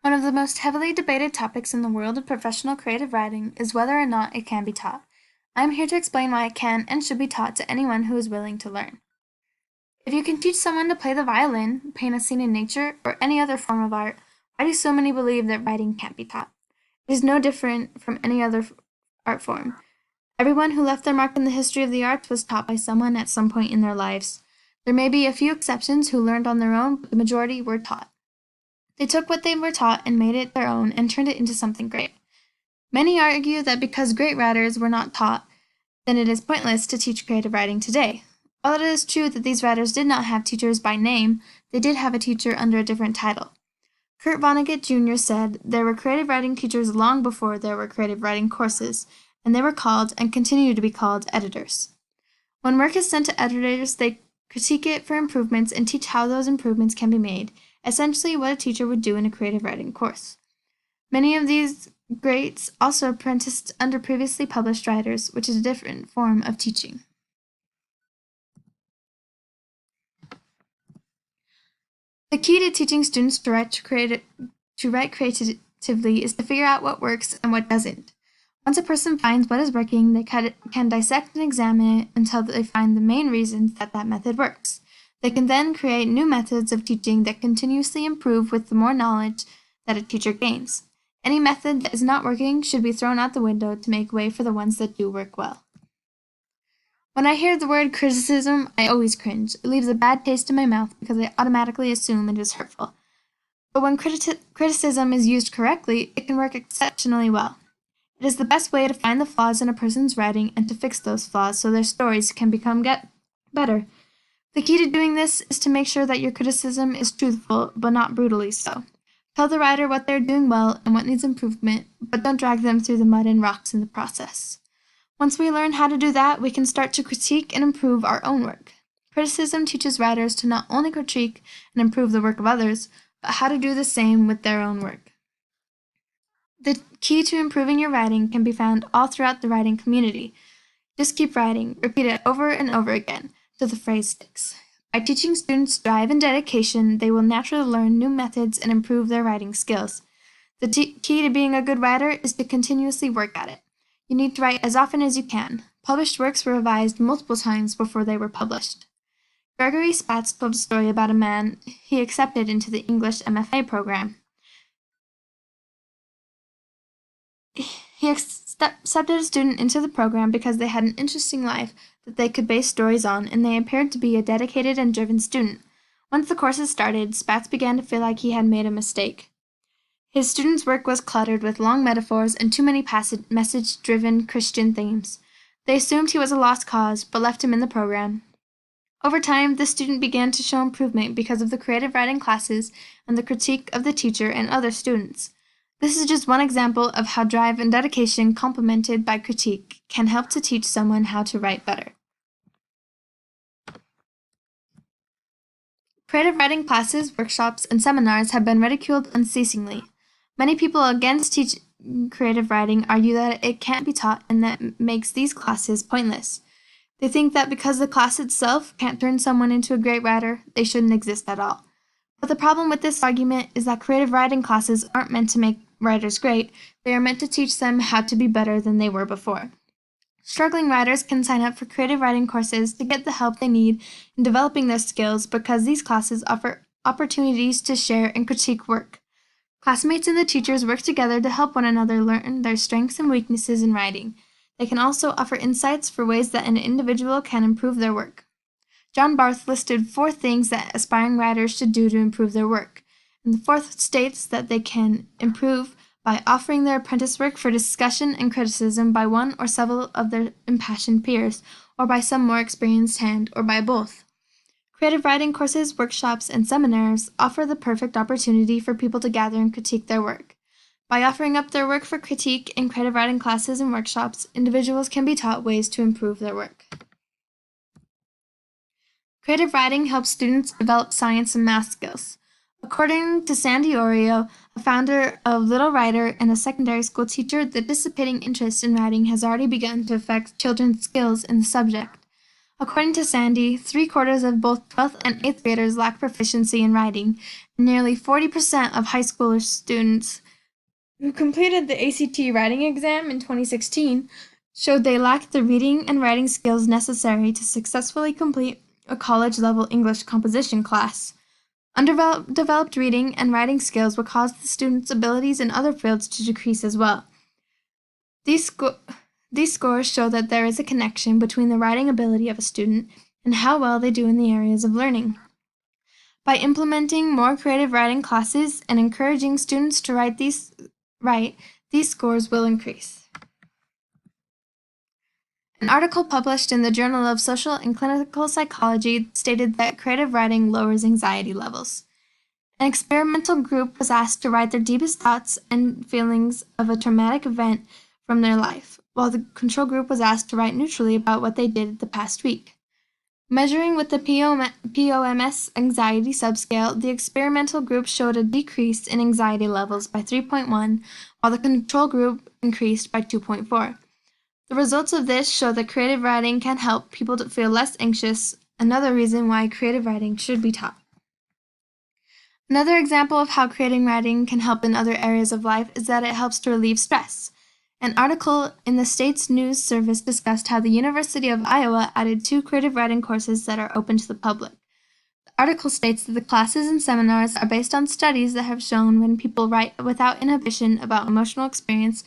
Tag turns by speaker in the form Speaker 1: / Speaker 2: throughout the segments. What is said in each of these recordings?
Speaker 1: One of the most heavily debated topics in the world of professional creative writing is whether or not it can be taught. I am here to explain why it can and should be taught to anyone who is willing to learn. If you can teach someone to play the violin, paint a scene in nature, or any other form of art, why do so many believe that writing can't be taught? It is no different from any other art form. Everyone who left their mark in the history of the arts was taught by someone at some point in their lives. There may be a few exceptions who learned on their own, but the majority were taught. They took what they were taught and made it their own and turned it into something great. Many argue that because great writers were not taught, then it is pointless to teach creative writing today. While it is true that these writers did not have teachers by name, they did have a teacher under a different title. Kurt Vonnegut Jr. said there were creative writing teachers long before there were creative writing courses, and they were called and continue to be called editors. When work is sent to editors, they critique it for improvements and teach how those improvements can be made, essentially what a teacher would do in a creative writing course. Many of these greats also apprenticed under previously published writers, which is a different form of teaching. The key to teaching students to write creatively is to figure out what works and what doesn't. Once a person finds what is working, they can dissect and examine it until they find the main reasons that method works. They can then create new methods of teaching that continuously improve with the more knowledge that a teacher gains. Any method that is not working should be thrown out the window to make way for the ones that do work well. When I hear the word criticism, I always cringe. It leaves a bad taste in my mouth because I automatically assume it is hurtful. But when criticism is used correctly, it can work exceptionally well. It is the best way to find the flaws in a person's writing and to fix those flaws so their stories can get better. The key to doing this is to make sure that your criticism is truthful, but not brutally so. Tell the writer what they're doing well and what needs improvement, but don't drag them through the mud and rocks in the process. Once we learn how to do that, we can start to critique and improve our own work. Criticism teaches writers to not only critique and improve the work of others, but how to do the same with their own work. The key to improving your writing can be found all throughout the writing community. Just keep writing, repeat it over and over again, till the phrase sticks. By teaching students drive and dedication, they will naturally learn new methods and improve their writing skills. The key to being a good writer is to continuously work at it. You need to write as often as you can. Published works were revised multiple times before they were published. Gregory Spatz told a story about a man he accepted into the English MFA program. He accepted a student into the program because they had an interesting life that they could base stories on, and they appeared to be a dedicated and driven student. Once the courses started, Spatz began to feel like he had made a mistake. His students' work was cluttered with long metaphors and too many message-driven Christian themes. They assumed he was a lost cause, but left him in the program. Over time, the student began to show improvement because of the creative writing classes and the critique of the teacher and other students. This is just one example of how drive and dedication complemented by critique can help to teach someone how to write better. Creative writing classes, workshops, and seminars have been ridiculed unceasingly. Many people against teaching creative writing argue that it can't be taught and that makes these classes pointless. They think that because the class itself can't turn someone into a great writer, they shouldn't exist at all. But the problem with this argument is that creative writing classes aren't meant to make writers great, they are meant to teach them how to be better than they were before. Struggling writers can sign up for creative writing courses to get the help they need in developing their skills because these classes offer opportunities to share and critique work. Classmates and the teachers work together to help one another learn their strengths and weaknesses in writing. They can also offer insights for ways that an individual can improve their work. John Barth listed 4 things that aspiring writers should do to improve their work, and the 4th states that they can improve by offering their apprentice work for discussion and criticism by one or several of their impassioned peers, or by some more experienced hand, or by both. Creative writing courses, workshops, and seminars offer the perfect opportunity for people to gather and critique their work. By offering up their work for critique in creative writing classes and workshops, individuals can be taught ways to improve their work. Creative writing helps students develop science and math skills. According to Sandy Oreo, a founder of Little Writer and a secondary school teacher, the dissipating interest in writing has already begun to affect children's skills in the subject. According to Sandy, 3/4 of both 12th and 8th graders lack proficiency in writing, Nearly 40% of high school students who completed the ACT writing exam in 2016 showed they lacked the reading and writing skills necessary to successfully complete a college-level English composition class. Undeveloped reading and writing skills will cause the students' abilities in other fields to decrease as well. These scores show that there is a connection between the writing ability of a student and how well they do in the areas of learning. By implementing more creative writing classes and encouraging students to write, these scores will increase. An article published in the Journal of Social and Clinical Psychology stated that creative writing lowers anxiety levels. An experimental group was asked to write their deepest thoughts and feelings of a traumatic event from their life, while the control group was asked to write neutrally about what they did the past week. Measuring with the POMS anxiety subscale, the experimental group showed a decrease in anxiety levels by 3.1, while the control group increased by 2.4. The results of this show that creative writing can help people to feel less anxious, another reason why creative writing should be taught. Another example of how creative writing can help in other areas of life is that it helps to relieve stress. An article in the state's news service discussed how the University of Iowa added 2 creative writing courses that are open to the public. The article states that the classes and seminars are based on studies that have shown when people write without inhibition about emotional experience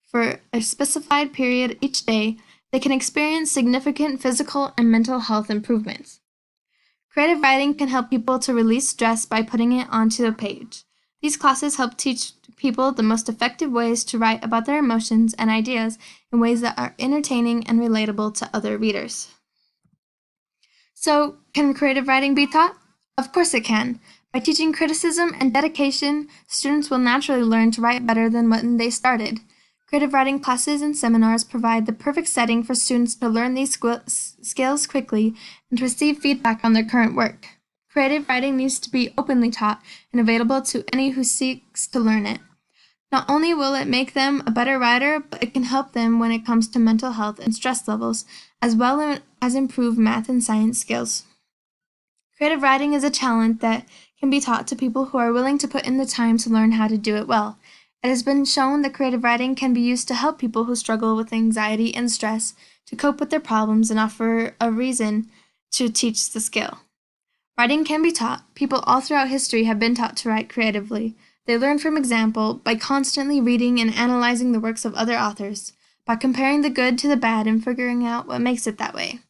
Speaker 1: for a specified period each day, they can experience significant physical and mental health improvements. Creative writing can help people to release stress by putting it onto a page. These classes help teach people the most effective ways to write about their emotions and ideas in ways that are entertaining and relatable to other readers. So, can creative writing be taught? Of course it can. By teaching criticism and dedication, students will naturally learn to write better than when they started. Creative writing classes and seminars provide the perfect setting for students to learn these skills quickly and to receive feedback on their current work. Creative writing needs to be openly taught and available to any who seeks to learn it. Not only will it make them a better writer, but it can help them when it comes to mental health and stress levels, as well as improve math and science skills. Creative writing is a talent that can be taught to people who are willing to put in the time to learn how to do it well. It has been shown that creative writing can be used to help people who struggle with anxiety and stress to cope with their problems and offer a reason to teach the skill. Writing can be taught. People all throughout history have been taught to write creatively. They learn from example by constantly reading and analyzing the works of other authors, by comparing the good to the bad and figuring out what makes it that way.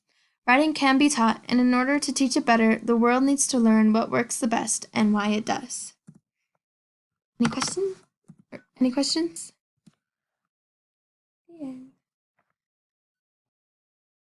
Speaker 1: Writing can be taught, and in order to teach it better, the world needs to learn what works the best and why it does. Any questions?